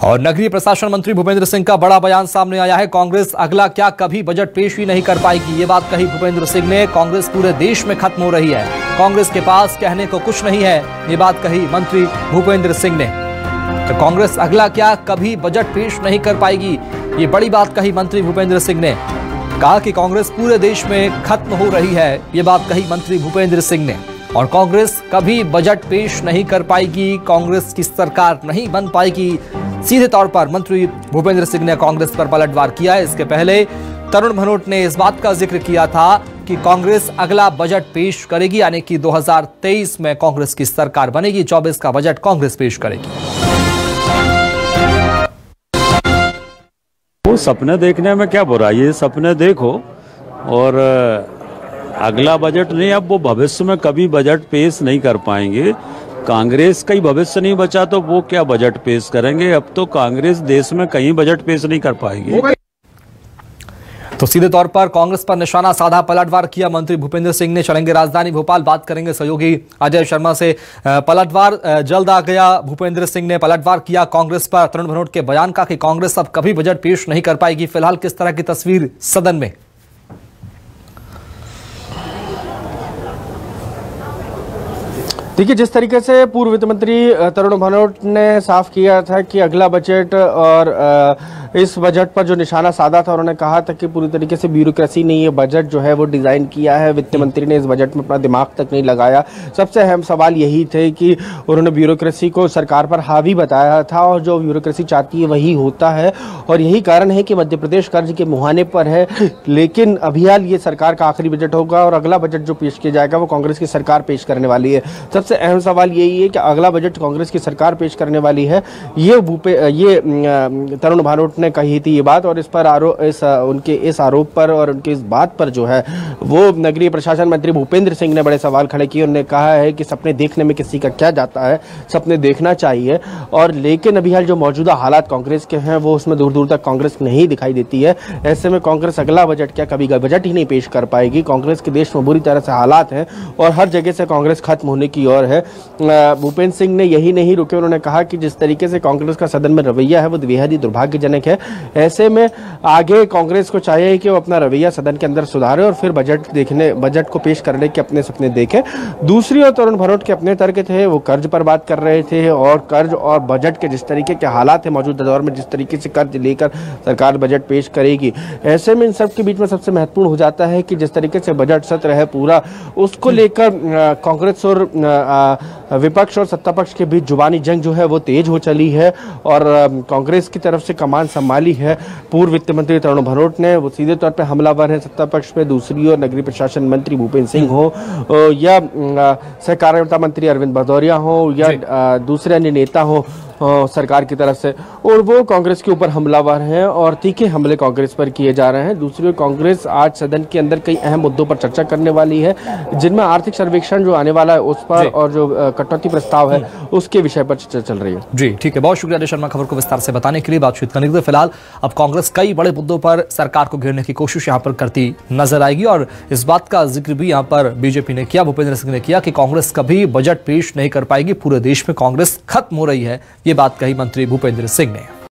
और नगरीय प्रशासन मंत्री भूपेंद्र सिंह का बड़ा बयान सामने आया है। कांग्रेस अगला क्या कभी बजट पेश ही नहीं कर पाएगी, ये बात कही भूपेंद्र सिंह ने। कांग्रेस पूरे देश में खत्म हो रही है, कांग्रेस के पास कहने को कुछ नहीं है, ये बात कही मंत्री भूपेंद्र सिंह ने। तो कांग्रेस अगला क्या कभी बजट पेश नहीं कर पाएगी, ये बड़ी बात कही मंत्री भूपेंद्र सिंह ने। कहा कि कांग्रेस पूरे देश में खत्म हो रही है, ये बात कही मंत्री भूपेंद्र सिंह ने। और कांग्रेस कभी बजट पेश नहीं कर पाएगी, कांग्रेस की सरकार नहीं बन पाएगी, सीधे तौर पर मंत्री भूपेंद्र सिंह ने कांग्रेस पर पलटवार किया है। इसके पहले तरुण भनोट ने इस बात का जिक्र किया था कि कांग्रेस अगला बजट पेश करेगी, यानी कि 2023 में कांग्रेस की सरकार बनेगी, 24 का बजट कांग्रेस पेश करेगी। वो सपने देखने में क्या बुराई है, सपने देखो और अगला बजट नहीं, अब वो भविष्य में कभी बजट पेश नहीं कर पाएंगे। कांग्रेस का ही भविष्य नहीं बचा तो वो क्या बजट पेश करेंगे। अब तो कांग्रेस देश में कहीं बजट पेश नहीं कर पाएगी। तो सीधे तौर पर कांग्रेस पर निशाना साधा, पलटवार किया मंत्री भूपेंद्र सिंह ने। चलेंगे राजधानी भोपाल, बात करेंगे सहयोगी अजय शर्मा से। पलटवार जल्द आ गया, भूपेंद्र सिंह ने पलटवार किया कांग्रेस पर तरुण भनोट के बयान का कि कांग्रेस अब कभी बजट पेश नहीं कर पाएगी। फिलहाल किस तरह की तस्वीर सदन में? देखिए, जिस तरीके से पूर्व वित्त मंत्री तरुण भनोट ने साफ किया था कि अगला बजट और इस बजट पर जो निशाना साधा था, उन्होंने कहा था कि पूरी तरीके से ब्यूरोक्रेसी ने ये बजट जो है वो डिजाइन किया है, वित्त मंत्री ने इस बजट में अपना दिमाग तक नहीं लगाया। सबसे अहम सवाल यही थे कि उन्होंने ब्यूरोक्रेसी को सरकार पर हावी बताया था और जो ब्यूरोक्रेसी चाहती है वही होता है और यही कारण है कि मध्य प्रदेश कर्ज के मुहाने पर है। लेकिन अभियाल ये सरकार का आखिरी बजट होगा और अगला बजट जो पेश किया जाएगा वो कांग्रेस की सरकार पेश करने वाली है। सबसे अहम सवाल यही है कि अगला बजट कांग्रेस की सरकार पेश करने वाली है। ये तरुण भनोट ने कही थी ये बात और इस पर उनके इस आरोप पर और उनके इस बात पर जो है वो नगरीय प्रशासन मंत्री भूपेंद्र सिंह ने बड़े सवाल खड़े किए। उन्होंने कहा है कि सपने देखने में किसी का क्या जाता है, सपने देखना चाहिए। और लेकिन अभी हाल जो मौजूदा हालात कांग्रेस के हैं वो उसमें दूर दूर तक कांग्रेस नहीं दिखाई देती है। ऐसे में कांग्रेस अगला बजट क्या कभी बजट ही नहीं पेश कर पाएगी। कांग्रेस के देश में बुरी तरह से हालात हैं और हर जगह से कांग्रेस खत्म होने की ओर है। भूपेंद्र सिंह ने यही नहीं रुके, उन्होंने कहा कि जिस तरीके से कांग्रेस का सदन में रवैया है वो बेहद ही दुर्भाग्यजनक है। ऐसे में आगे कांग्रेस को चाहिए कि वो अपना रवैया सदन के अंदर सुधारे और फिर बजट को पेश करने के अपने सपने देखे। दूसरी ओर तरुण भनोट के अपने तर्क थे, वो कर्ज पर बात कर रहे थे और कर्ज और बजट के जिस तरीके के हालात है मौजूदा दौर में, जिस तरीके से कर्ज लेकर सरकार बजट पेश करेगी, ऐसे में इन सब के बीच में सबसे महत्वपूर्ण हो जाता है कि जिस तरीके से बजट सत्र है पूरा, उसको लेकर कांग्रेस और विपक्ष और सत्ता पक्ष के बीच जुबानी जंग जो है वो तेज हो चली है और कांग्रेस की तरफ से कमान संभाली है पूर्व वित्त मंत्री तरुण भनोट ने। वो सीधे तौर पे हमलावर है सत्ता पक्ष पे। दूसरी ओर नगरीय प्रशासन मंत्री भूपेंद्र सिंह हो या सहकारिता मंत्री अरविंद भदौरिया हो या दूसरे अन्य नेता हो सरकार की तरफ से, और वो कांग्रेस के ऊपर हमलावर हैं और तीखे हमले कांग्रेस पर किए जा रहे हैं। दूसरी ओर कांग्रेस आज सदन के अंदर कई अहम मुद्दों पर चर्चा करने वाली है, जिनमें आर्थिक सर्वेक्षण जो आने वाला है उस पर और जो कटौती प्रस्ताव है उसके विषय पर चर्चा चल रही है। जी ठीक है, बहुत शुक्रिया अजय शर्मा खबर को विस्तार से बताने के लिए, बातचीत करने के लिए। फिलहाल अब कांग्रेस कई बड़े मुद्दों पर सरकार को घेरने की कोशिश यहाँ पर करती नजर आएगी और इस बात का जिक्र भी यहाँ पर बीजेपी ने किया, भूपेंद्र सिंह ने किया कि कांग्रेस कभी बजट पेश नहीं कर पाएगी, पूरे देश में कांग्रेस खत्म हो रही है, ये बात कही मंत्री भूपेंद्र सिंह ने।